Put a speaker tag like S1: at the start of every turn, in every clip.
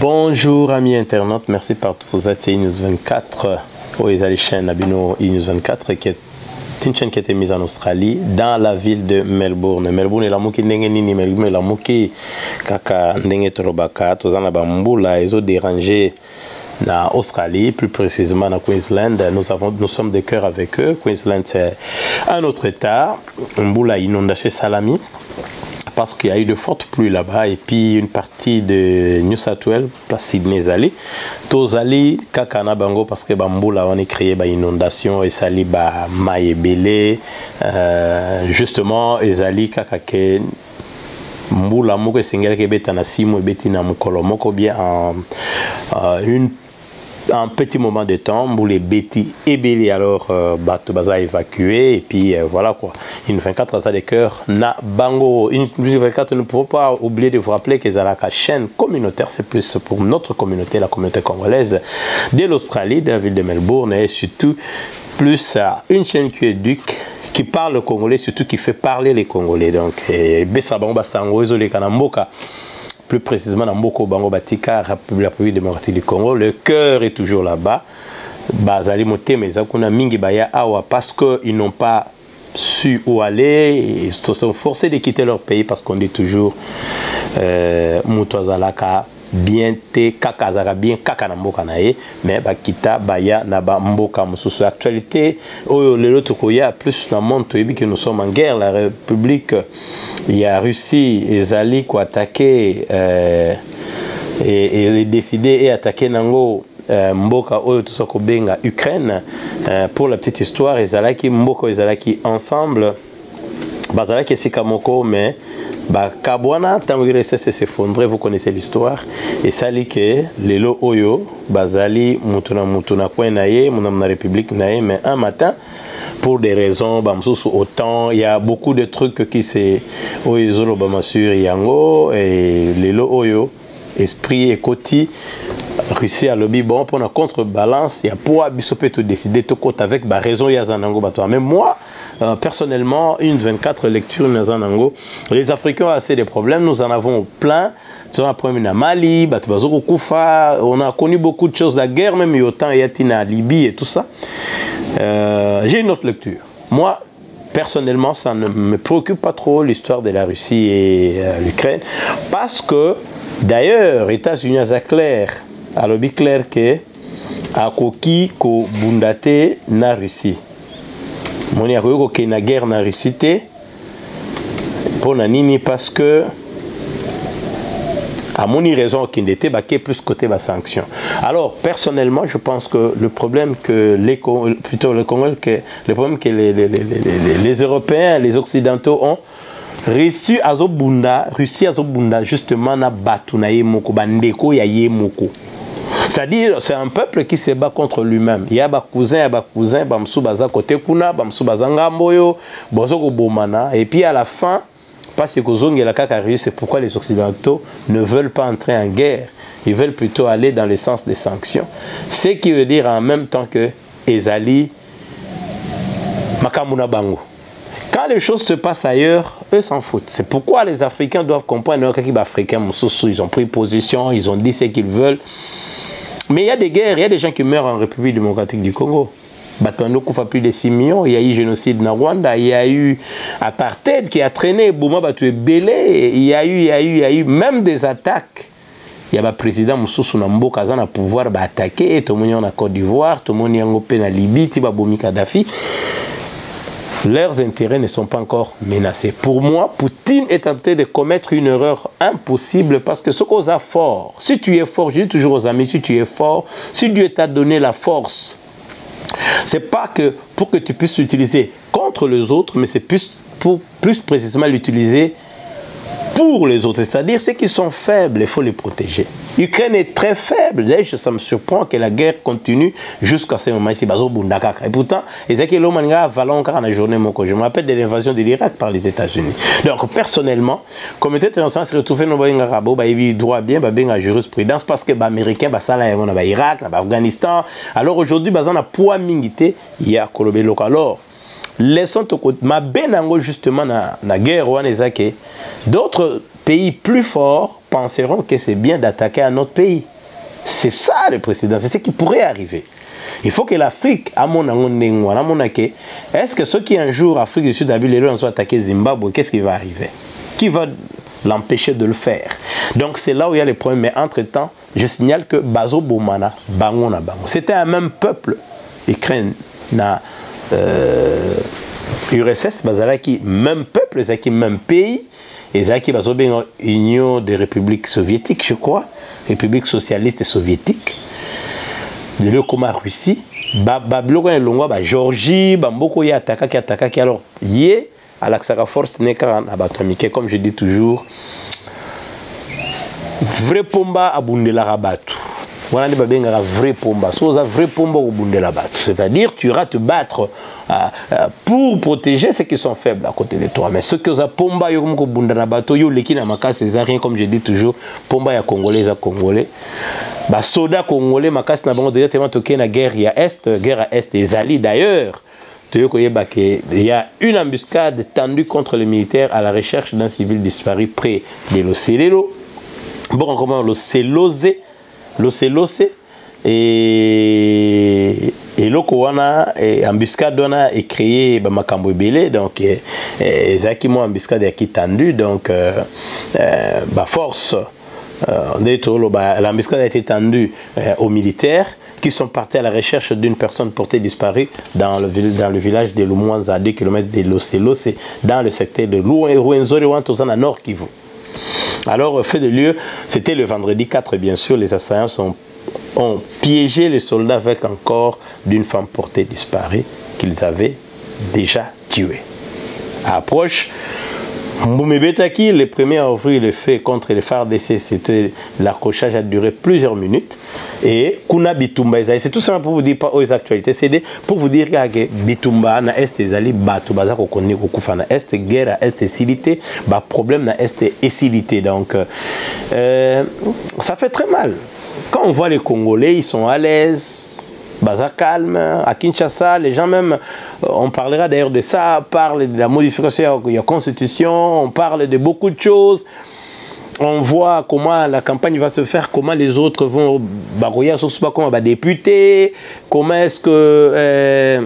S1: Bonjour amis internautes, merci pour vous êtes News 24 où ils allaient chaîne Abino News 24 qui est une chaîne qui a été mise en Australie dans la ville de Melbourne. Melbourne est la mouki nini Melbourne est la mouki kaka ndenge torobaka tozana bambula ils ont dérangé en Australie, plus précisément à Queensland. Nous sommes de cœur avec eux. Queensland c'est un autre état. Mbula inondation salami parce qu'il y a eu de fortes pluies là-bas et puis une partie de New South Wales, place Sydney Zali, Tozali kakana bango parce que Bamboula on a créé une inondation et sali ba maille belé justement ezali kakake Mbula moko sengela ke beta na simo beti na mukolo moko bien en petit moment de temps, Mboulé Betty et Béli alors Bato Baza évacué et puis voilà quoi. Une 24 à ça de cœur na bango. Une 24 ne pouvons pas oublier de vous rappeler que la chaîne communautaire c'est plus pour notre communauté, la communauté congolaise de l'Australie, de la ville de Melbourne et surtout plus une chaîne qui éduque, qui parle le congolais, surtout qui fait parler les Congolais. Donc Bessa Bango Basango Ezole Kanamboka. Plus précisément dans Mboko Bango Batika, la République démocratique du Congo, le cœur est toujours là-bas. Bazali Moté, mais Zakuna Mingi Baya Awa, parce qu'ils n'ont pas su où aller, ils se sont forcés de quitter leur pays parce qu'on dit toujours Moutouazalaka, bien te kakazara bien kakana mboka nae mais bakita baya na ba mboka mususu actualité oyo lelo tokoya plus na monde toyebi que nous sommes en guerre la République il y a Russie ezali ko attaquer et décider et attaquer nango mboka oyo tosoko benga Ukraine pour la petite histoire ezalaki mboko ezalaki ensemble bazalaki sikamoko mais Kabwana, tant que s'effondrer, vous connaissez l'histoire. Et ça dit que les lots oyo, bazali, mutuna kwenaye, mon République naye, mais un matin, pour des raisons, autant, il y a beaucoup de trucs qui c'est oyo bamasur yango et les lots oyo, esprit et koti. Russie a lobby bon pour la contrebalance il y a pour bisopé tout décider tout compte avec bah raison il y a zanango bateau mais moi personnellement une 24 lectures nazanango les Africains ont assez de problèmes nous en avons plein sur la première Mali batbazo Koufa on a connu beaucoup de choses la guerre même il y a autant yatina Libye et tout ça j'ai une autre lecture moi personnellement ça ne me préoccupe pas trop l'histoire de la Russie et l'Ukraine parce que d'ailleurs États-Unis a clair alors bien clair que akoki ko bundate na Russie moni akoki ko na guerre na Russie te pour na nini parce que à mon raison qui n'était baqué plus côté bas sanctions. Alors personnellement je pense que le problème que les Européens les Occidentaux ont Russie azobunda justement na batu na yemoko bandeko ya yemoko. C'est-à-dire c'est un peuple qui se bat contre lui-même. Il y a ba cousin, bamsu baza côté kuna, bamsu baza ngamboyo, bozoko bomana et puis à la fin parce que zonge kaka c'est pourquoi les Occidentaux ne veulent pas entrer en guerre. Ils veulent plutôt aller dans le sens des sanctions. Ce qui veut dire en même temps que ezali makamuna bango. Quand les choses se passent ailleurs, eux s'en foutent. C'est pourquoi les Africains doivent comprendre que les Africains, ils ont pris position, ils ont dit ce qu'ils veulent. Mais il y a des guerres, il y a des gens qui meurent en République démocratique du Congo. Batuando Koufa plus de 6 millions, il y a eu génocide na Rwanda, il y a eu apartheid qui a traîné, Bouma Batué Belé, il y a eu même des attaques. Il y a un président Moussou Nambo Kazan à pouvoir attaquer, tout le monde en Côte d'Ivoire, tout le monde en Libye, Tibaboumi Kadhafi. Leurs intérêts ne sont pas encore menacés. Pour moi, Poutine est tenté de commettre une erreur impossible parce que ce qu'on a fort, si tu es fort, je dis toujours aux amis, si tu es fort, si Dieu t'a donné la force, c'est pas que pour que tu puisses l'utiliser contre les autres, mais c'est plus précisément l'utiliser pour les autres, c'est-à-dire ceux qui sont faibles, il faut les protéger. L'Ukraine est très faible, d'ailleurs ça me surprend que la guerre continue jusqu'à ce moment ici. Et pourtant, je me rappelle de l'invasion de l'Irak par les États-Unis. Donc personnellement, comme était international se retrouver dans le droit bien, la jurisprudence parce que les Américains, ils Irak, l'Afghanistan. Alors aujourd'hui, ils ont poids mingité, il y a alors laissons tout côté. Ma benango justement na guerre d'autres pays plus forts penseront que c'est bien d'attaquer un autre pays. C'est ça le précédent, c'est ce qui pourrait arriver. Il faut que l'Afrique, à mon avis, est-ce que ceux qui un jour, Afrique du Sud, ont attaqué Zimbabwe, qu'est-ce qui va arriver? Qui va l'empêcher de le faire? Donc c'est là où il y a les problèmes. Mais entre-temps, je signale que Bazo Boumana, Bango, c'était un même peuple, Ukraine, URSS, Bazalaki, même peuple, Zaki, même pays, et Zaki, Bazo Bengo, Union des républiques soviétiques, je crois, république socialiste et soviétique. Le Koma Russie, Georgie, Bamboko ya attaquaki alors yé à la force neka abatomike comme je dis toujours vrai pomba abundela rabatu. Voilà les babengara vrai pomba. So za vrai pomba abundela batu. C'est-à-dire tu iras te battre pour protéger ceux qui sont faibles à côté de toi. Mais ceux qui ont pomba yo comme abundela batu yo leki na maka césarien comme je dis toujours pomba ya congolais à congolais. Ba soda congolais makasi na bango directement toké na guerre à est ezali d'ailleurs. Il y a une embuscade tendue contre les militaires à la recherche d'un civil disparu près de l'Ocelelo. Bon, comment l'Ocelosé et l'Okowana et embuscade est créé Makambo Belé, donc exactement embuscade est tendue, donc force. L'embuscade a été tendue aux militaires qui sont partis à la recherche d'une personne portée disparue dans le village de Lumwanza, à 2 km de l'Ocelo, c'est dans le secteur de Ruenzori, à Nord Kivu. Alors, fait de lieu, c'était le vendredi 4, bien sûr, les assaillants ont piégé les soldats avec un corps d'une femme portée disparue qu'ils avaient déjà tuée. À approche, Mboumebetaki, le premier à ouvrir le feu contre les FARDC, c'était l'accrochage a duré plusieurs minutes. Et Kuna Bitumba, c'est tout simplement pour vous dire pas aux actualités, c'est pour vous dire que Bitumba na est ezali batu baza ko konni ko kufa na est guerre est silité, ba problème na est silité. Donc ça fait très mal. Quand on voit les Congolais, ils sont à l'aise. Baza calme, à Kinshasa, les gens même, on parlera d'ailleurs de ça, parle de la modification de la constitution, on parle de beaucoup de choses, on voit comment la campagne va se faire, comment les autres vont barouiller, comment va députer, comment est-ce que...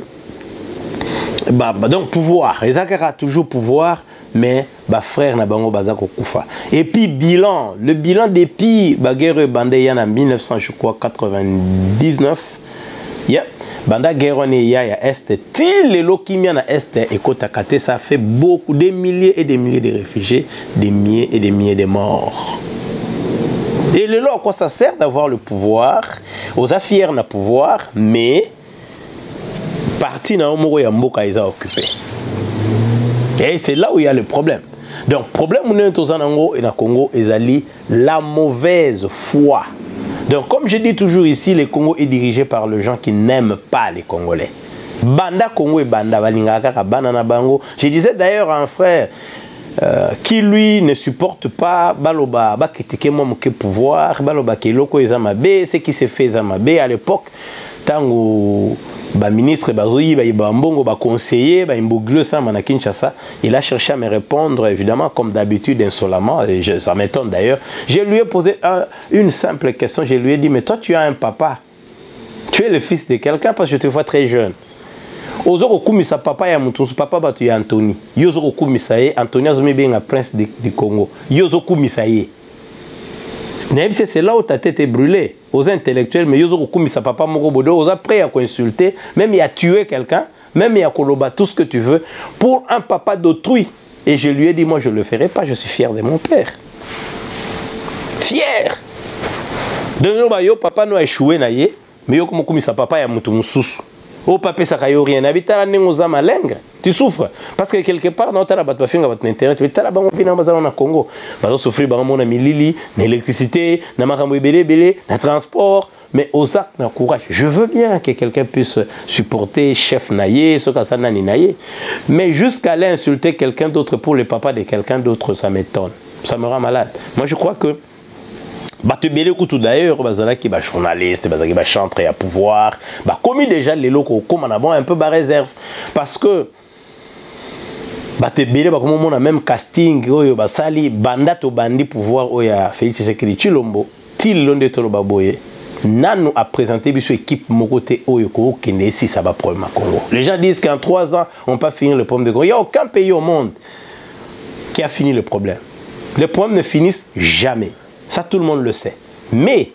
S1: donc pouvoir, les a toujours pouvoir, mais frère na bango bazako kufa. Et puis bilan, le bilan depuis guerre bandé en 1999. Banda guerre ya est til le lokimia na est et kotakate, ça fait beaucoup, des milliers et des milliers de réfugiés, des milliers et des milliers de morts. Et le lot, à quoi ça sert d'avoir le pouvoir, aux affaires na pouvoir, mais parti na omoro ya mboka ils ont occupé. Et c'est là où il y a le problème. Donc problème on est aux Anango et na Congo ezali la mauvaise foi. Donc, comme je dis toujours ici, le Congo est dirigé par les gens qui n'aiment pas les Congolais. Banda Congo et Banda Balingaka, Banana Bango. Je disais d'ailleurs à un frère qui lui ne supporte pas Baloba, qui moi que pouvoir, Baloba qui loko ezamabe, ce qui s'est fait ezamabe à l'époque, tango ministre Bazoui, Mbongo, conseiller, Kinshasa, il a cherché à me répondre, évidemment, comme d'habitude, insolemment, et ça m'étonne d'ailleurs. Je lui ai posé une simple question, je lui ai dit, mais toi tu as un papa, tu es le fils de quelqu'un parce que je te vois très jeune. Ozoro kumisa papa ya mutusu papa batu ya Anthony. Yozoro kumisa ye, Anthony azumi benga prince du Congo. Yozoro kumisa ye. C'est là où ta tête est brûlée. Aux intellectuels, mais Yozoro kumisa papa moko bodo, aux prêt à insulter, même il a tué quelqu'un, même il a koloba tout ce que tu veux, pour un papa d'autrui. Et je lui ai dit, moi je ne le ferai pas, je suis fier de mon père. Fier. De nous, yo papa nous a échoué na ye, mais yo kumisa papa ya mutu mususu. Oh papa ça caillou rien habitara nengoza malenga tu souffres parce que quelque part dans ta battu finga bat internet tu tala bango fina bazalo na Congo bazo souffrir bango na milili na électricité na makambo belé na transport mais osa na courage je veux bien que quelqu'un puisse supporter chef naïe ce ka nani naïe mais jusqu'à l'insulter quelqu'un d'autre pour le papa de quelqu'un d'autre ça m'étonne ça me rend malade moi je crois que tout d'ailleurs, qui est journaliste, qui est chanteur à pouvoir, comme déjà les locaux, comme on a un peu de réserve. Parce que, on a même casting, sali, banda to bandi pouvoir, Félix Tshisekedi Tshilombo, til londe tolo baboye. Nano a présenté une équipe Mokote Oyoko qui n'est si ça va problème à Congo. Les gens disent qu'en 3 ans, on ne peut pas finir le problème de Congo. Il n'y a aucun pays au monde qui a fini le problème. Les problèmes ne finissent jamais. Ça, tout le monde le sait. Mais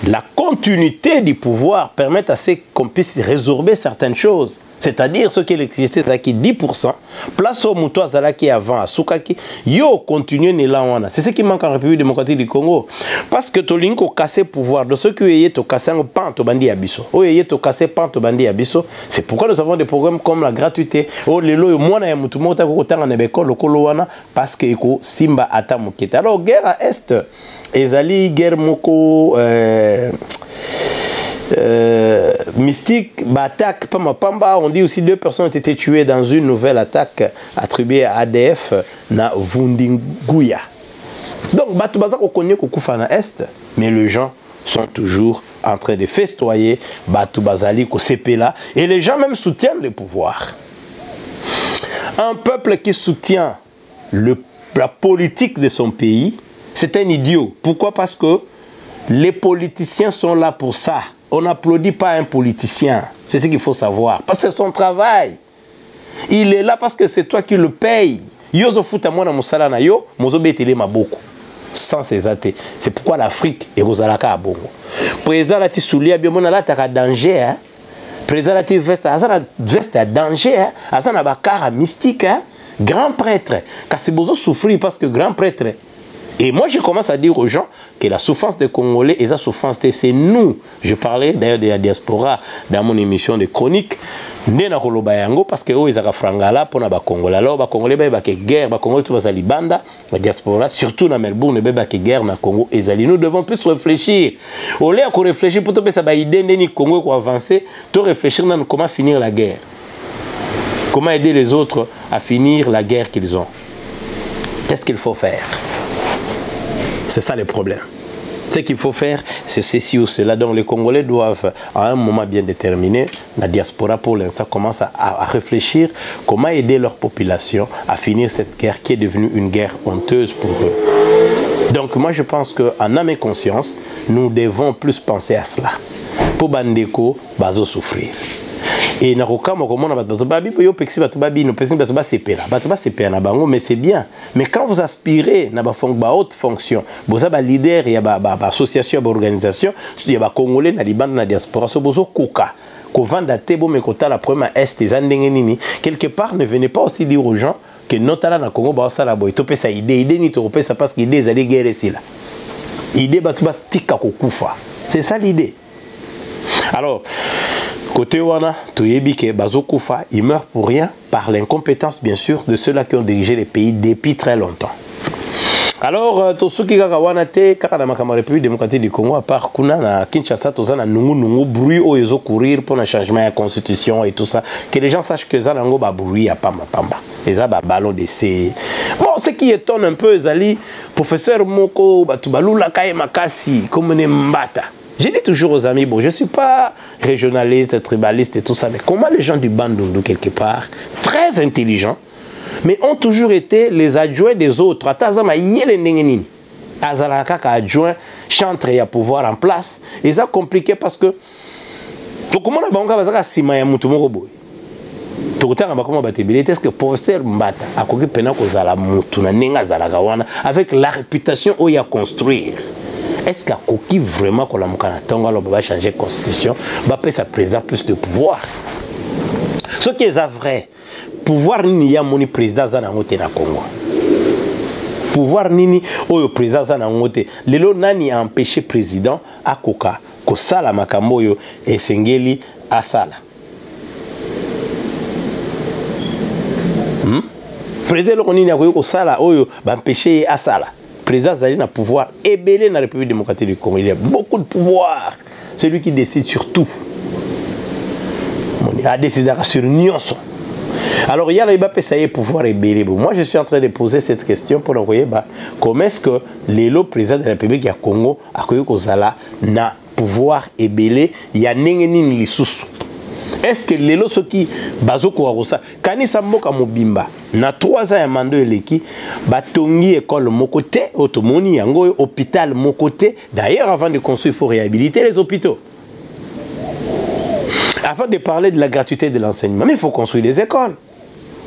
S1: la continuité du pouvoir permet à ce qu'on puisse résorber certaines choses. C'est-à-dire ce qui l'électricité est 10%, place au mouton qui avant à Soukaki, yo continue ni là on a. C'est ce qui manque en République démocratique du Congo. Parce que tu linko cassé pouvoir de ceux qui ont to cassé un pan to bandi abisso. O yé to cassé pan to bandi abisso. C'est pourquoi nous avons des programmes comme la gratuité. Oh lelo yo mwana ya mutu mota ko tanga na beko lokolo wana parce que eko simba ata mokete. Alors guerre à est ezali guerre moko mystique, attaque, Pamba, on dit aussi 2 personnes ont été tuées dans une nouvelle attaque attribuée à ADF na Vundinguya. Donc, Batubaza on connaît Koukoufa na Est, mais les gens sont toujours en train de festoyer Batubazali Kosepela et les gens même soutiennent le pouvoir. Un peuple qui soutient la politique de son pays, c'est un idiot. Pourquoi? Parce que les politiciens sont là pour ça. On n'applaudit pas un politicien. C'est ce qu'il faut savoir. Parce que c'est son travail. Il est là parce que c'est toi qui le payes. Yozo futa mwana musala na yo, mozo betele maboko. Sans ces athées. C'est pourquoi l'Afrique est rosalaka à bongo. Président Lati Soulia, bien mon ala taka danger. Hein? Président Lati veste à danger. Hein? Azana bakara mystique. Hein? Grand prêtre. Car c'est besoin de souffrir parce que grand prêtre. Et moi, je commence à dire aux gens que la souffrance des Congolais et la souffrance, c'est nous. Je parlais d'ailleurs de la diaspora dans mon émission de chronique. Parce que eux, ils ont frangala pour les Congolais. Alors, les Congolais, ils ont guerre. Les Congolais, ils ont libanda. La diaspora, surtout dans Melbourne, ils ont guerre dans le Congo. Nous devons plus réfléchir. Au lieu de réfléchir pour que ça ait idée de Congo pour avancer, de réfléchir à comment finir la guerre. Comment aider les autres à finir la guerre qu'ils ont. Qu'est-ce qu'il faut faire? C'est ça le problème. Ce qu'il faut faire, c'est ceci ou cela. Donc les Congolais doivent, à un moment bien déterminé, la diaspora pour l'instant commence à réfléchir comment aider leur population à finir cette guerre qui est devenue une guerre honteuse pour eux. Donc moi je pense qu'en âme et conscience, nous devons plus penser à cela. Pour Bandeko, bazo souffrir. Et mais c'est bien. Mais quand vous aspirez à haute fonction, vous avez un leader, il y a une association, une organisation, il y a un Congolais, il y a une diaspora, il y a la première est, quelque part, ne venez pas aussi dire aux gens que notre dans le Congo, parce que l'idée est guerre ici. L'idée c'est ça l'idée. Alors, côté Wana, Toyebike, Bazokoufa, il meurt pour rien par l'incompétence, bien sûr, de ceux-là qui ont dirigé les pays depuis très longtemps. Alors, tous ceux qui ont été dans la République démocratique du Congo, à part Kuna, na Kinshasa, tous ça, nous bruit où ils ont courir pour un changement de la constitution et tout ça. Que les gens sachent que ça, n'ango ba bruit à Pamba. Les a ballon d'essai. Bon, ce qui étonne un peu, Zali, professeur Moko, Batubalou, Lakaye Makasi, comme on est Mbata. Je dis toujours aux amis, bon, je ne suis pas régionaliste, tribaliste et tout ça, mais comment les gens du Bandundu, quelque part, très intelligents, mais ont toujours été les adjoints des autres. Atazama yele nengenini. Azalaka ka adjoint chantre ya pouvoir en place. Et ça compliqué parce que tout comment la banque va sima ya mutu moko boy. Tout temps ba comment batebile est-ce que professeur Mbata a koki pena ko zala mutu na nenga zalaka wana avec la réputation où il y a construire. Est-ce qu'à Koki vraiment qu'on a va changer la constitution, va payer sa président plus de pouvoir? Ce qui est vrai, pouvoir ni ya moni président zanangote na Congo. Pouvoir nini oyo président zanangote. Lelo nani a empêché président à Koka ko sala makambo yo esengeli asala. Président lo nini a ko sala oyo ba empêcher asala. Le président Zali a pouvoir ébélé dans la République démocratique du Congo. Il a beaucoup de pouvoir. C'est lui qui décide sur tout. Il a décidé sur Nyonso. Alors, il y a le pouvoir ébélé. Moi, je suis en train de poser cette question pour envoyer comment est-ce que le président de la République du Congo a pouvoir ébélé. Il y a Nengenin Lissoussou. Est-ce que lelo soki bazoko arosa kanisa mboka mobimba na 3 ans ya mando eleki batongi école mokote otomoni yango hôpital mokote. D'ailleurs avant de construire il faut réhabiliter les hôpitaux. Avant de parler de la gratuité de l'enseignement, mais il faut construire des écoles.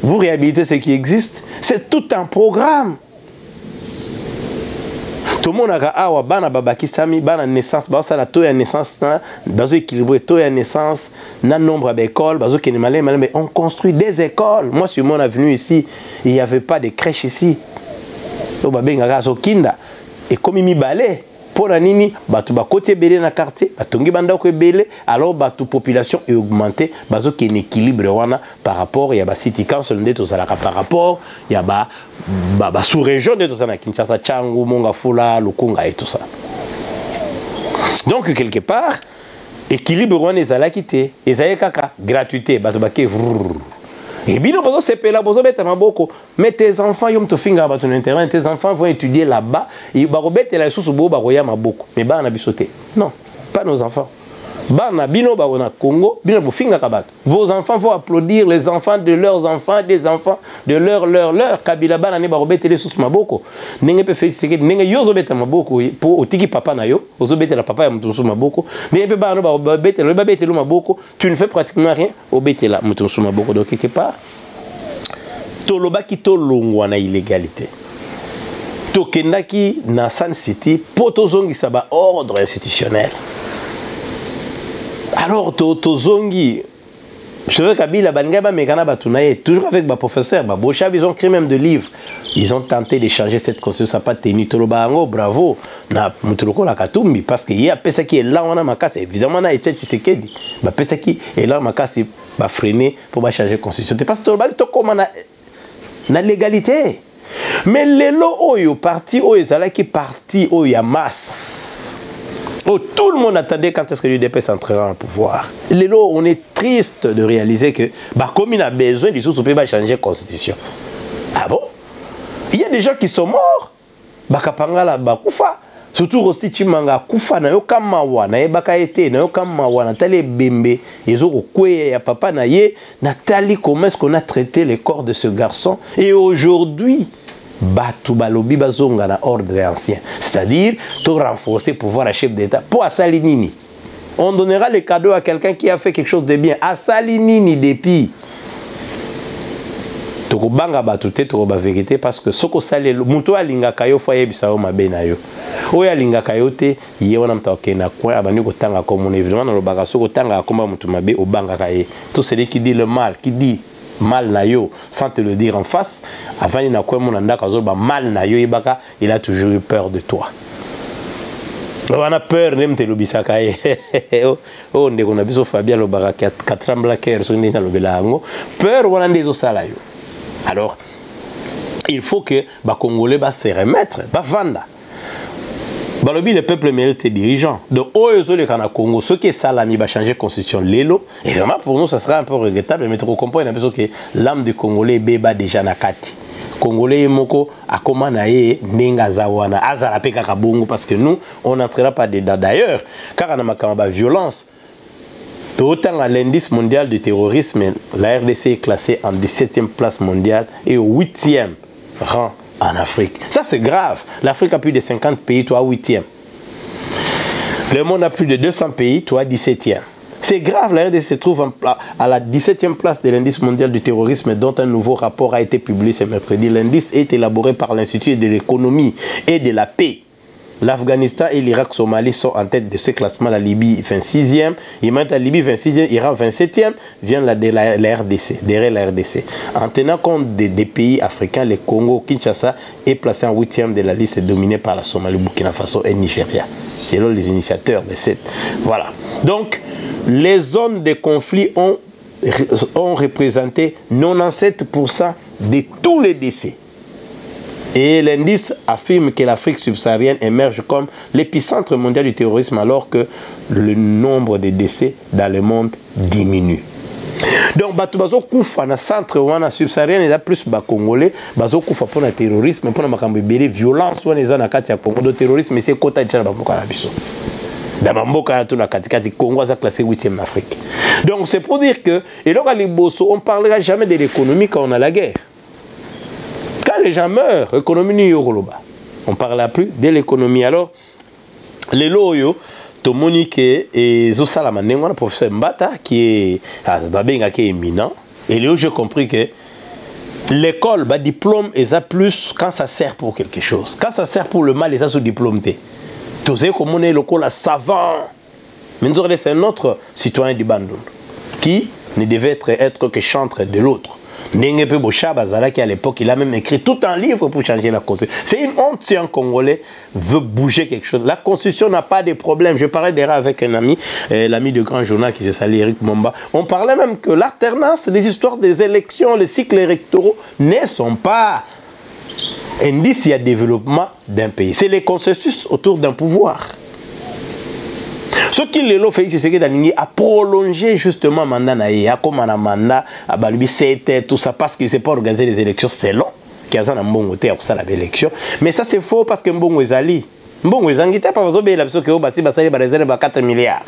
S1: Vous réhabilitez ce qui existe. C'est tout un programme. Tout le monde a bana babaki sami bana naissance basa la to ya naissance na bazo équilibré to ya naissance na nombre d'écoles bazo kene malé mais on construit des écoles. Moi sur mon avenue ici il n'y avait pas de crèche ici. To babenga ga so kinda et comme mi balé pour nini batu ba côté belé na quartier batongi banda ko belé alors batu population est augmentée bazo kene équilibre wana par rapport ya ba city council ndeto zalaka par rapport ya ba sous région de tout ça na Kinshasa Changu Mongafula Lukunga et tout ça. Donc quelque part équilibre wana ezala kité ezaya kaka gratuité batu ba ke et bien bozo sepela bozo beta maboko mais tes enfants yom to finga batu na internet tes enfants vont étudier là-bas et ba robeta la susu bo ba roya maboko mais ba na bisoté non pas nos enfants. Bana bino ba na Congo bino bo finga kabat. Vos enfants vont applaudir les enfants de leurs enfants des enfants de leur kabila bana ne ba robeta les susu maboko nenge pe féliciter nenge yozo beta maboko pour otiki papa na yo ozo beta la papa ya mutusu maboko nenge pe bana ba beta le babeta le maboko tu ne fais pratiquement rien obeta la mutusu maboko. Donc quelque part tolobaki to longwa na illégalité tokendaki na San City potozongisa ba ordre institutionnel. Alors tozongi je veux Kabila Bangaba Mekana Batunaye toujours avec ma professeur Bochab ils ont écrit même de livres. Ils ont tenté de changer cette constitution, ça n'a pas tenu. Tolobango, bravo, na Mutuloko la Katumbi, parce qu'il y a personne qui est là, on a ma casse, évidemment, on a été Tshisekedi. Personne qui est là, ma casse, va freiner pour changer la constitution. C'est parce que Tolobango, comme on a la légalité. Mais les lots, oyo parti, oyo zalaki parti, oyo ya masse. Oh, tout le monde attendait quand est-ce que l'UDP s'entrera en pouvoir. Les lots, on est triste de réaliser que, comme il a besoin, les sous-soupés va changer la constitution. Ah bon? Il y a des gens qui sont morts. Bakapanga la bakufa. Surtout aussi Chimanga kufa na yo kamawa na ebaka ete na yo kamawa na tali bembe ezoko kwe ya papa na ye na tali comment est-ce qu'on a traité les corps de ce garçon et aujourd'hui batu balobi bazonga na ordre ancien, c'est-à-dire tout renforcer pouvoir à chef d'état pour asali nini. On donnera les cadeaux à quelqu'un qui a fait quelque chose de bien. Asali nini depuis toko banga batute toko ba vérité parce que soko sale muto alinga kayo foye bisao mabe na yo oya alinga kayo te ye wana mtaoke na coin abani ko tanga comme on évidemment dans le baga soko tanga komba muto mabe o banga kaye tout celui qui dit le mal qui dit mal na yo sans te le dire en face avant na coin mon ndaka zo ba mal na yo ibaka il a toujours eu peur de toi. On a peur même te lobisa kaye oh ndeko na biso Fabien lo baga 4 ans blacker so ndina lo belango peur wana ndezo sala yo. Alors, il faut que les Congolais se remettent, vanda. Le peuple mérite ses dirigeants. Donc, les Congo, ceux qui sont là, ils vont changer la constitution. Et vraiment, pour nous, ça sera un peu regrettable, mais tu comprends que l'âme du Congolais est déjà nakati. Congolais moko akoma na ye nenga zawana azala pe kaka bongo parce que nous on n'entrera pas dedans d'ailleurs car on a makamba violence. Autant à l'indice mondial du terrorisme, la RDC est classée en 17e place mondiale et au 8e rang en Afrique. Ça c'est grave. L'Afrique a plus de 50 pays, toi 8e. Le monde a plus de 200 pays, toi 17e. C'est grave, la RDC se trouve à la 17e place de l'indice mondial du terrorisme dont un nouveau rapport a été publié ce mercredi. L'indice est élaboré par l'Institut de l'économie et de la paix. L'Afghanistan et l'Irak Somalie sont en tête de ce classement. La Libye 26e, la Libye 26e, Iran 27e, vient la RDC, derrière la RDC. En tenant compte des pays africains, le Congo, Kinshasa est placé en 8e de la liste dominée par la Somalie, Burkina Faso et Nigeria. Selon les initiateurs de cette. Voilà. Donc, les zones de conflit ont représenté 97% de tous les décès. Et l'indice affirme que l'Afrique subsaharienne émerge comme l'épicentre mondial du terrorisme alors que le nombre de décès dans le monde diminue. Donc, bazo koufa na centre wana subsaharien eza plus ba congolais bazo koufa pour le terrorisme pour na makambo béré violence wana eza na kati ya Congo do terrorisme c'est kota déjà ba mokala biso. dans Mamboka tout na katikati Congo a classé 8e en Afrique. Donc c'est pour dire que et donc à Liboso on parlera jamais de l'économie quand on a la guerre. Quand les gens meurent, l'économie n'y yoroloba. On parlera plus de l'économie. Alors les loyo to Monique et Zosalama Nengo professeur Mbata qui est éminent et là j'ai compris que l'école ba diplôme et ça plus quand ça sert pour quelque chose. Quand ça sert pour le mal et ça sous diplôme tu sais comment on est le col savant. Mais nous c'est un autre citoyen du Bandung qui ne devait être que chantre de l'autre. Nengepe Bochaba Zalaki à l'époque, il a même écrit tout un livre pour changer la Constitution. C'est une honte si un Congolais veut bouger quelque chose. La Constitution n'a pas de problème. Je parlais déjà avec un ami, l'ami de grand journal qui je salue, Eric Momba. On parlait même que l'alternance, les histoires des élections, les cycles électoraux ne sont pas indice de développement d'un pays. C'est le consensus autour d'un pouvoir. Ce qui le fait, c'est que a prolongé justement le mandat, a comme un mandat, a c'était tout ça parce qu'il ne s'est pas organisé les élections, c'est long. Qu'il y a un bon côté pour ça l'élection. Mais ça c'est faux parce que Mbongo Ezali. Mbongo Ezali, pas besoin de la personne qui a bâti réserve 4 milliards.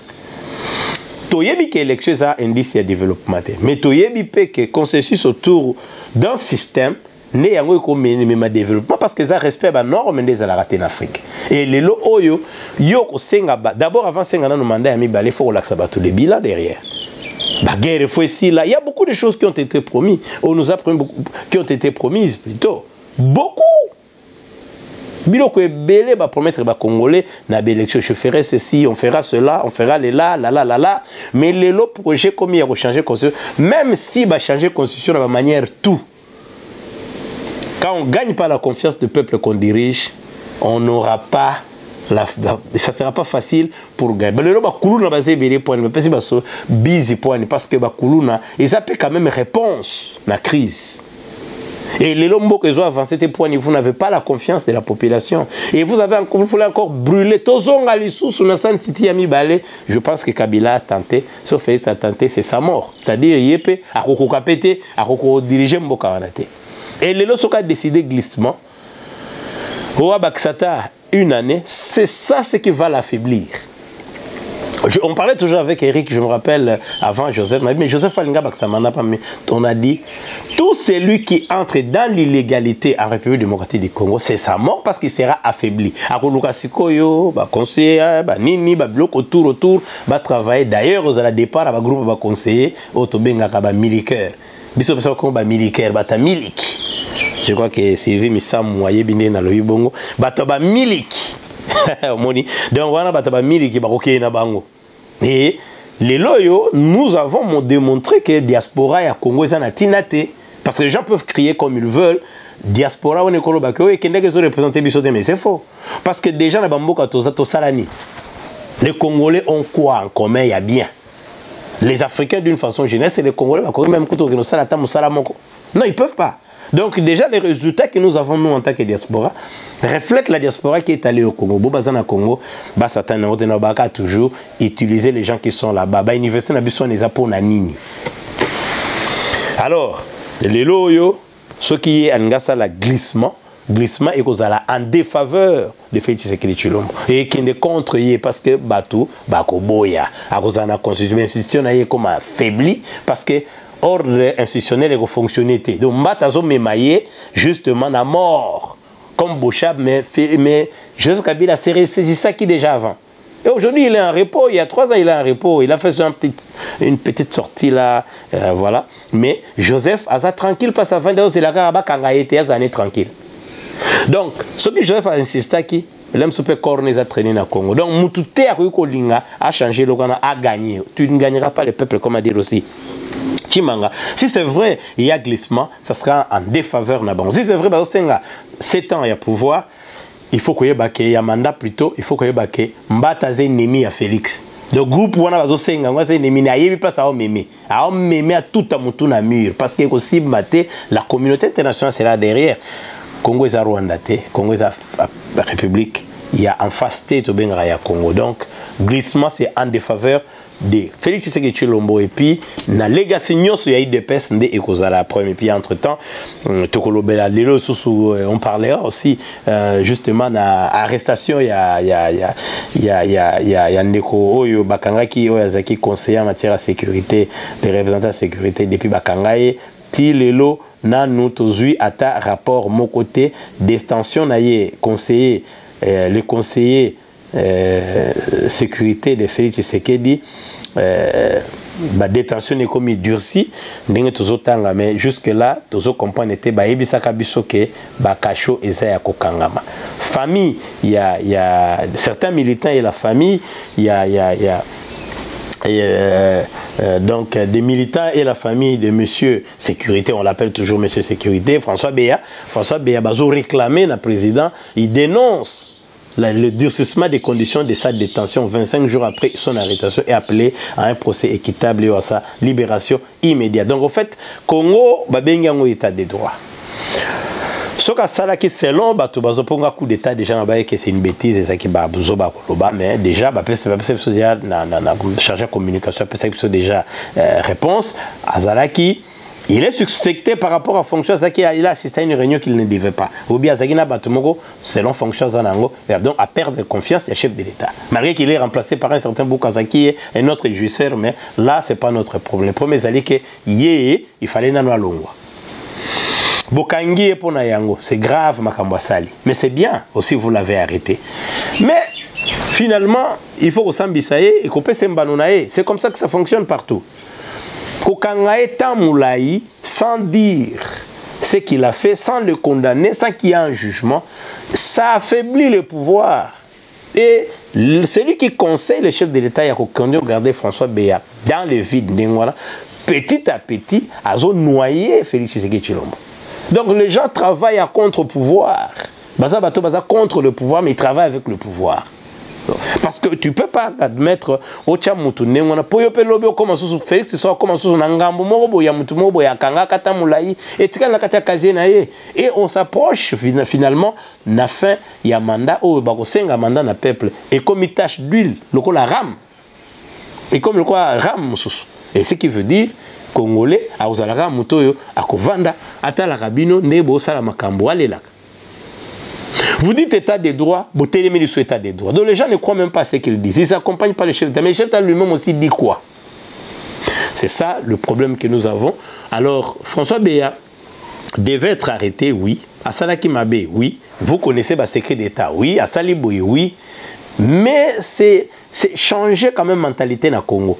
S1: Toyebi que l'élection est un indice de développement. Mais Toyebi peut que consensus autour d'un système n'est pas un développement parce que ça respecte les normes des raté en Afrique. Et les lots oyo yoko senga d'abord avant senga na mandat ami balé faut relaxer tout les bilans derrière. La guerre faut ici là, il y a beaucoup de choses qui ont été promises. On nous a promis beaucoup, qui ont été promises plutôt. Beaucoup. Biloko belé va promettre ba Congolais na élection je ferai ceci, on fera cela, on fera les là. Mais les lots projet comme il y a changer constitution, même si va changer constitution de la manière tout. Quand on ne gagne pas la confiance du peuple qu'on dirige, on n'aura pas, ça ne sera pas facile pour gagner. Mais le Bakuluna va se bérer point, mais pas si busy point, parce que Bakuluna, ils appellent quand même réponse à la crise. Et les lombos que ont avancé tes points, vous n'avez pas la confiance de la population. Et vous voulez encore brûler. Je pense que Kabila a tenté, sauf qu'il a tenté, c'est sa mort. C'est-à-dire, il a pété, à diriger Mbokawanate. Et les lots ont décidé glissement. Une année, c'est ça ce qui va l'affaiblir. On parlait toujours avec Eric, je me rappelle avant Joseph, mais Joseph Alinga Baksamana, on a dit tout celui qui entre dans l'illégalité en République démocratique du Congo, c'est sa mort parce qu'il sera affaibli. Akoluka Sikoyo, conseiller, Nini, bloc autour, va travailler. D'ailleurs, aux la départ, un groupe va conseiller, Otobenga militaire. Biso pesa ko ba militaire, bata miliki. Je crois que Sylvie Missa moye binde na loyi bongo, bata ba miliki. Moni. Donc wana bata ba miliki ba koké na bango. Et les loyaux, nous avons démontré que diaspora ya Congo est na tinate parce que les gens peuvent crier comme ils veulent. Diaspora on est koloba que kende que représenter biso mais c'est faux. Parce que déjà na bamboka to salani. Les Congolais ont quoi en commun, il y a bien. Les Africains d'une façon générale, c'est les Congolais, même quand on non, ils ne peuvent pas. Donc déjà, les résultats que nous avons, nous, en tant que diaspora, reflètent la diaspora qui est allée au Congo. Bobazana Congo, Satan a toujours utilisé les gens qui sont là-bas. L'université n'a besoin des apôts Nini. Alors, les loyaux, ce qui est en la glissement est en défaveur de Félix Tshisekedi Tshilombo et qui est contre parce que Batou Bakoboya à cause de la constitution est comme affaibli parce que ordre institutionnel est fonctionné donc Mbatazo Memaye justement la mort comme Bochab mais Joseph Kabila c'est ça qui déjà avant. Et aujourd'hui, il est en repos. Il y a 3 ans, il est en repos. Il a fait une petite sortie là. Voilà. Mais Joseph, Aza tranquille, parce que la fin de c'est la Karabakh a été tranquille. Donc, ce que Joseph a insisté qui, l'homme se peut corner à traîner dans le Congo. Donc, Moutouté a changé le Ghana, a gagné. Tu ne gagneras pas le peuple, comme a dit aussi. Chimanga. Si c'est vrai, il y a glissement, ça sera en défaveur. Si c'est vrai, 7 ans, il y a pouvoir. Il faut qu'il y ait un mandat plutôt. Il faut qu'il y ait Mbataze ennemi à Félix. Le groupe où on a besoin de ennemi, il n'y a pas ça mémé. À mémé à tout à mon mur. Parce que aussi la communauté internationale sera derrière. Congo est à Rwanda, Congo est à République. Il y a en face tête au Benga Congo. Donc, glissement, c'est en défaveur de Félix Tshisekedi Tshilombo et puis na legacy nyonso ya UDPS nde ekozala premier. Et puis entre temps tokolobela lelo susu on parlera aussi justement na arrestation ya ndeko oyo bakangaki oyo azaki conseiller en matière de sécurité, les représentants de sécurité depuis bakangaye ti lelo nanu tozui ata rapport mon côté d'extension naye conseiller le conseiller sécurité de Félix Tshisekedi ba détention est comme durci ndenge tozotanga mais jusque là tozo comprendre était ba ebisaka biso ke ba kacho eza ya kokangama famille il y a certains militants et la famille il y a donc des militants et la famille de monsieur sécurité, on l'appelle toujours monsieur sécurité, François Béa bazo réclamé le président, il dénonce le durcissement des conditions de sa détention 25 jours après son arrestation et appelé à un procès équitable et à sa libération immédiate. Donc en fait, Congo babengango état de droit. Ce que ça là qui selon bato bazo ponga coup d'état déjà na que c'est une bêtise et ça qui ba bozo ba koloba mais déjà ba pesa déjà na chargé de communication pesa déjà réponse azalaki il est suspecté par rapport à fonction Zaki il a assisté à une réunion qu'il ne devait pas ou bien Zaki na bato moko selon fonction zanango donc à perdre confiance au chef de l'État malgré qu'il est remplacé par un certain Boukazaki un autre jouisseur mais là c'est pas notre problème le premier zali que il fallait nano alongwa Bokangi pour Nayango, c'est grave makambo sali, mais c'est bien aussi vous l'avez arrêté. Mais finalement, il faut que sambisaye et qu'on peut s'embanonaye. C'est comme ça que ça fonctionne partout. Kokangaye tamoulaï sans dire ce qu'il a fait, sans le condamner, sans qu'il y ait un jugement, ça affaiblit le pouvoir. Et celui qui conseille le chef de l'État, il y a regarder François Béa dans le vide, petit à petit, a noyé Félix Tshisekedi Tshilombo. Donc les gens travaillent à contre-pouvoir. Baza bato baza contre le pouvoir, mais ils travaillent avec le pouvoir. Parce que tu ne peux pas admettre Ocha Moutoune, on a poyope lobe comme sous Félix soit comme sous Nangambo Morobo ya Mutumobo ya Kanga Katamulaï et Tika Nakata Kazenaye. Et on s'approche finalement na fin ya mandat au Bakosenga mandat na peuple. Et comme il tâche d'huile, le coup la rame. Et comme le quoi rame sous. Et ce qui veut dire Congolais, à Ozalaka Mutoyo, à Kovanda, à Talarabino, Nebo Salamakambo, Alelak. Vous dites état des droits, vous téléménez sur état des droits. Donc les gens ne croient même pas ce qu'ils disent. Ils s'accompagnent pas le chef d'État. Mais le chef d'État lui-même aussi dit quoi? C'est ça le problème que nous avons. Alors, François Béa devait être arrêté, oui. À Salaki Mabe, oui. Vous connaissez le secret d'État, oui. À Saliboy, oui. Mais c'est changer quand même mentalité dans le Congo.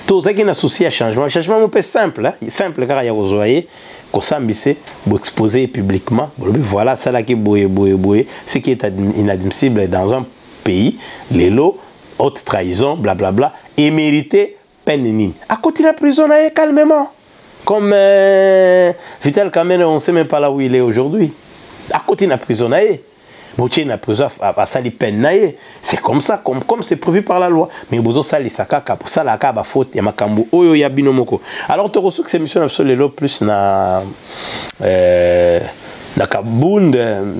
S1: Tout ça qui est associé à changement. Le changement est simple, hein? Simple car il y a aux oreilles, qu'on s'ambisse, pour exposer publiquement. Voilà, ça là qui est ce qui est inadmissible dans un pays, les lots, haute trahison, blablabla, et mériter peine nini. À côté de la prison, là, calmement. Comme Vital Kamerhe, on ne sait même pas là où il est aujourd'hui. À côté de la prison, là, c'est comme ça, comme c'est prévu par la loi. Mais bozo sali sakaka pour ça la kaba faute ya makambo oyo ya binomoko. Alors tu reçois que ces missions absolument plus na Kabund,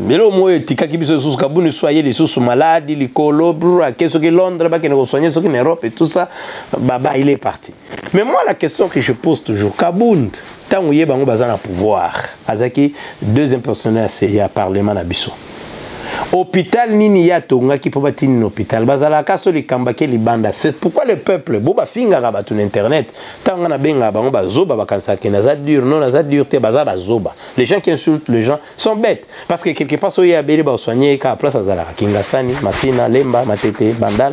S1: mais là moi tika ki biso sous Kabund soyez les sous malades, les colobres, qu'est-ce que Londres ba qui ne soigner ce qui en Europe et tout ça, baba il est parti. Mais moi la question que je pose toujours Kabund tant où yé bango bazana pouvoir. Azaki deuxième personnage c'est ya parlement na biso. Hôpital nini ya tonga qui peut bâtir un hôpital bazala kaso li kambake li banda c'est pourquoi le peuple boba finga ga batun internet tanga na benga bango bazoba bakansa ke na za dur non na za dur te baza bazoba les gens qui insultent les gens sont bêtes parce que quelque part soya beli ba soigner ka place azala kingasani masina lemba matete bandal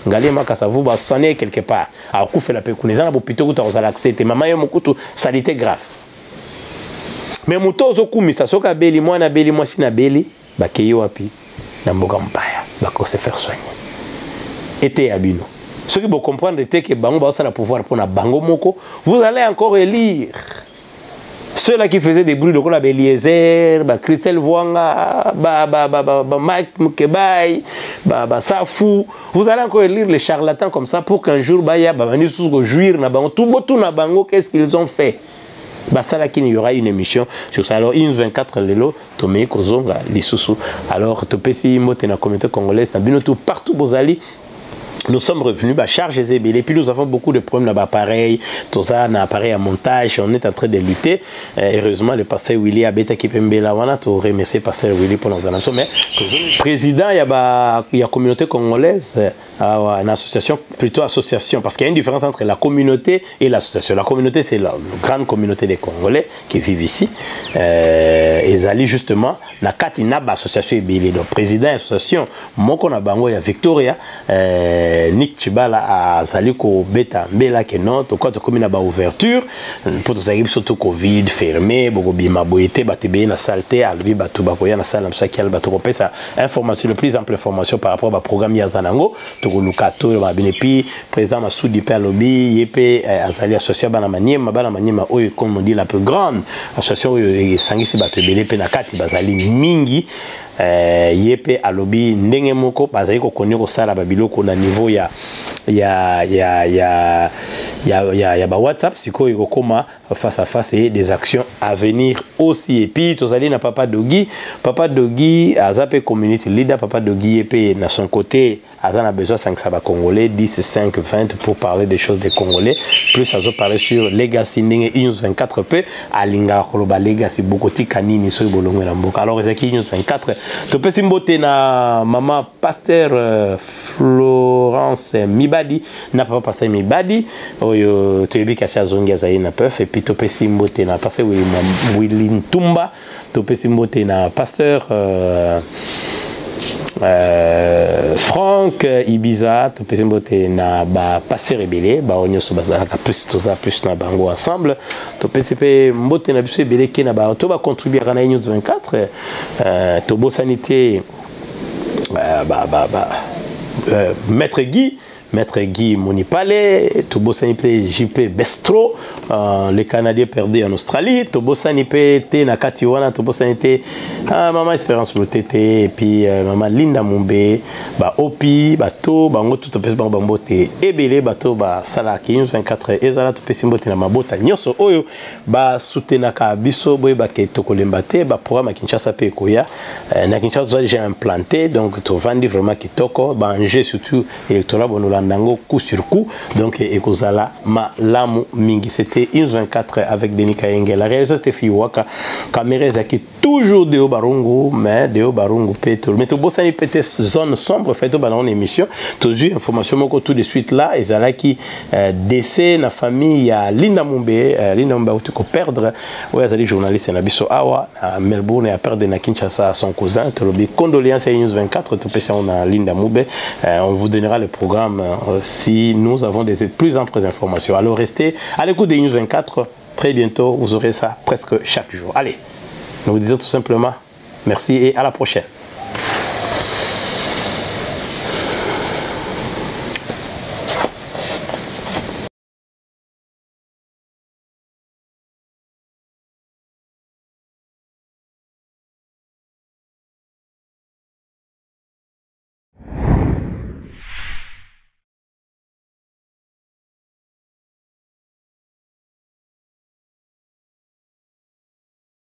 S1: ngale makasavu ba soigner quelque part a kufa la pe kuneza bo pito kuta kozala accepter mama yo mokutu salité grave mais muto zo kumisa soka beli mwana beli mwasi na beli bakeye wapi na mboka mpaya bako se faire soigner était abino ceux qui vont comprendre que bango ba ça la pouvoir pour na bango moko vous allez encore élire ceux-là qui faisaient des bruits de comme la Eliezer ba Christelle Voanga Mike Mukebai Safou vous allez encore élire les charlatans comme ça pour qu'un jour ya ba venir sous jouir na bango tout na bango qu'est-ce qu'ils ont fait. Il y aura une émission sur ça. Alors, 24 lelo, Tomé, Kozonga, Lissousou. Alors, Topesi, Mote, na communauté congolaise, na binotou, partout, Bozali. nous sommes revenus, charge et puis nous avons beaucoup de problèmes d'appareil, tout ça, un appareil à montage, on est en train de lutter. Heureusement, le pasteur Willy a bêta qui peut me là, tu remercier pasteur Willy pour nos annonces. Mais président, il y a la communauté congolaise, une association, plutôt association, parce qu'il y a une différence entre la communauté et l'association. La communauté, c'est la grande communauté des Congolais qui vivent ici. Ils allaient justement, la Katina, association et donc président association, Moko na bango ya Victoria, Nick Chibala a sali ko beta mbela ke non to quoi to comme na ba ouverture pour to sagibi surtout Covid fermé bogo bima boité batebe na saleté albi batu bakoya na salle na qui al batu ko pesa information le plus ample information par rapport au programme ya zanango to ko lukato ba binepi président Masudi pe lobby yep azali association bana manyema oyo comme on dit la plus grande association oyo sangisi batu belé pe na kati bazali mingi yepe alobi ndenge moko bazali ko konyo ko sala ba biloko na niveau ya ba WhatsApp siko iko koma face à face et des actions à venir aussi et puis tozali na Papa Dogi azape community leader Papa Dogi yepe na son côté azana besoin 5 ba congolais 10 5 20 pour parler des choses des congolais plus azo parler sur legacy ndenge News 24p alinga koloba legacy bokoti kanini so bolongo na mboka alors ezaki News 24 to pesi mbote na mama pasteur Florence Mibadi na papa pasteur Mibadi oyo toyebi kasi azongi azali na peuf et puis to pesi mbote na pasteur Willy Ntumba to pesi mbote na pasteur Franck Ibiza to pesi mbote na ba pasteur ebele ba onyoso bazalaka plus toza plus na bango ensemble to pesi pe mbote na biso ebele ke na ba to ba contribuer na News 24 to bo sanité Maître Guy Monipale, Tobo Sanipé JP Bestro, les Canadiens perdus en Australie, Tobo Sanipé T Nakatiwana, Tobo Sanité, Maman Espérance Lotete, et puis Maman Linda Mumbe, Opi, Bato, Bango, tout le monde Bambote, Ebele, Bato, Salaki, News 24, Ezala, tout le monde Mabota, Nyoso, Oyo, Soutenaka, Biso, Boy, Tokolembate, programme à Kinshasa Pekoya, na Kinshasa déjà implanté, donc tu vends vraiment Kitoko, enjeu surtout électoral, Nango coup sur coup donc ekozala malamu mingi. C'était News 24 avec Denis Kayenge, la réalisateur Fiwaka caméra zaki toujours de Barungu mais de Barungu pétol mais to bosani pété zone sombre fait dans une émission toujours information moko tout de suite là ezalaki décès na famille ya Linda Mumbe uti ko perdre ouais azali journaliste na biso awa à Melbourne et a perdre na Kinshasa son cousin to lobi condoléances à News 24 to pesa on a Linda Mumbe on vous donnera le programme si nous avons des plus amples informations. Alors restez à l'écoute de News 24. Très bientôt, vous aurez ça presque chaque jour. Allez, nous vous disons tout simplement merci et à la prochaine.